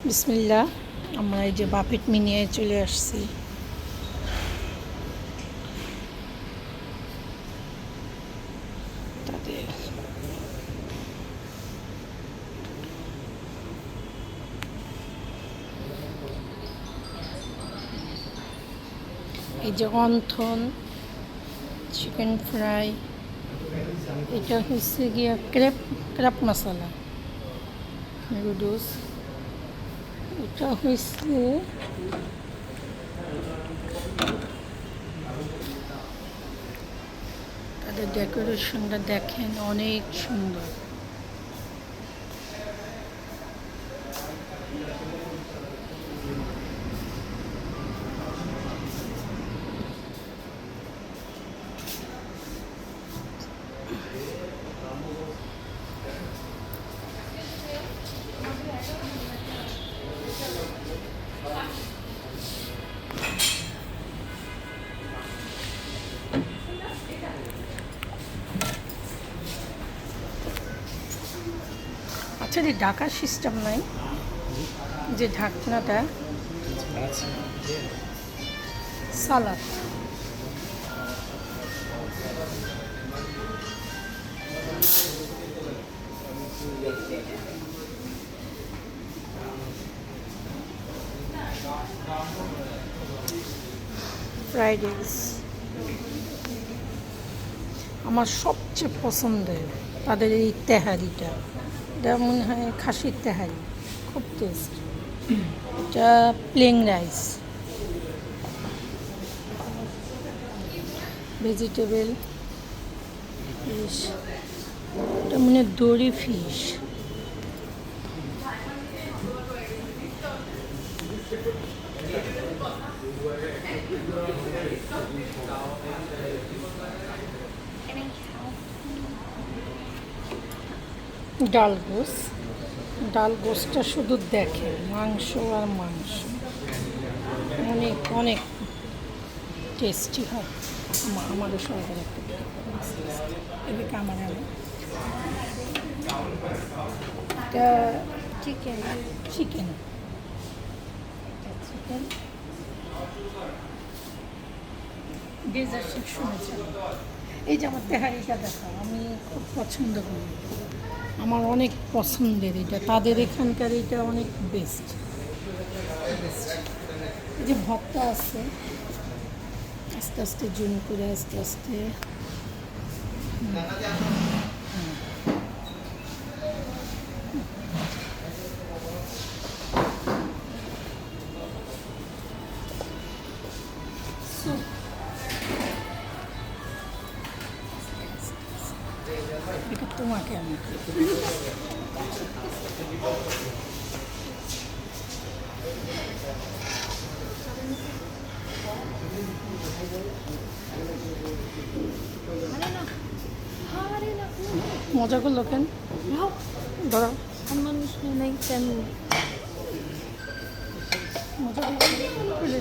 বিসমিল্লাহ। আমরা এই যে বাফেট মিনিয়ে চলে আসছি। তাদের এই যে অন্থন, চিকেন ফ্রাই, এটা হচ্ছে গিয়া ক্র্যাপ মশলা নুডলস, এটা হচ্ছে তাদের ডেকোরেশনটা দেখেন, অনেক সুন্দর। আচ্ছা, এই ঢাকার সিস্টেম নাই, যে ঢাকনাটা সালাদ, ফ্রাইড রাইস আমার সবচেয়ে পছন্দের। তাদের এই তেহারিটা, এটা মনে হয় খাসির তেহারি, খুব টেস্ট। এটা প্লেন রাইস, ভেজিটেবল ফিশ, এটা মনে হয় দড়ি ফিশ। ডাল গোসটা শুধু দেখে, মাংস আর মাংস অনেক অনেক টেস্টি হয়। আমাদের সরকার একটা এদিকে আমার এটা চিকেন চিকেন চিকেন ডেজার্ট শুনেছি। এই যে আমার তেহারিটা দেখাও, আমি খুব পছন্দ করি, আমার অনেক পছন্দের এটা। তাদের এখানকার এটা অনেক বেস্ট। এই যে ভর্তা আছে, আস্তে আস্তে জুম করে আস্তে আস্তে এটা তোমাকে আমি মজা করলো কেন? ধরো মজা করলো।